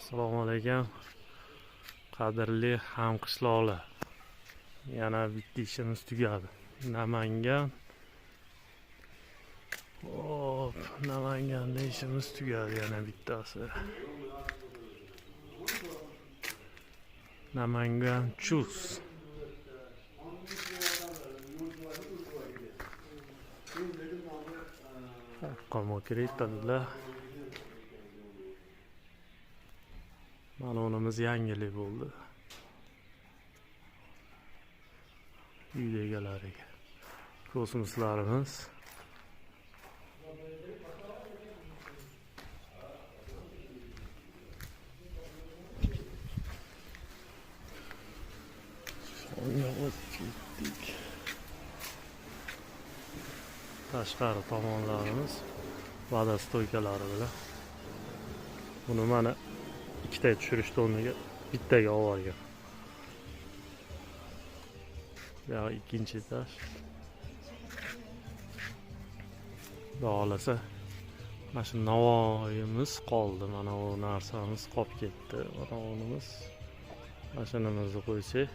Assalomu alaykum. Qadrli hamqishloqlar. Yana bitta ishimiz tugadi. Namangan. Hop, Namanganda ishimiz tugadi yana bittasi. Namangan Chus. Qolma kiritadilar. Mana onimiz yangilik bo'ldi. Uyda egalariga. Kosmoslarimiz. Tashqari tomonlarimiz vodostoykalari bilan. Buni mana ikkita tushirishdi o'rniga bittaga olgan. Ya ikkinchi etaj. Xohlasa mana shu navoiyimiz qoldi. Mana bu narsamiz qolib ketdi. Mana onimiz mashinamizni qo'ysak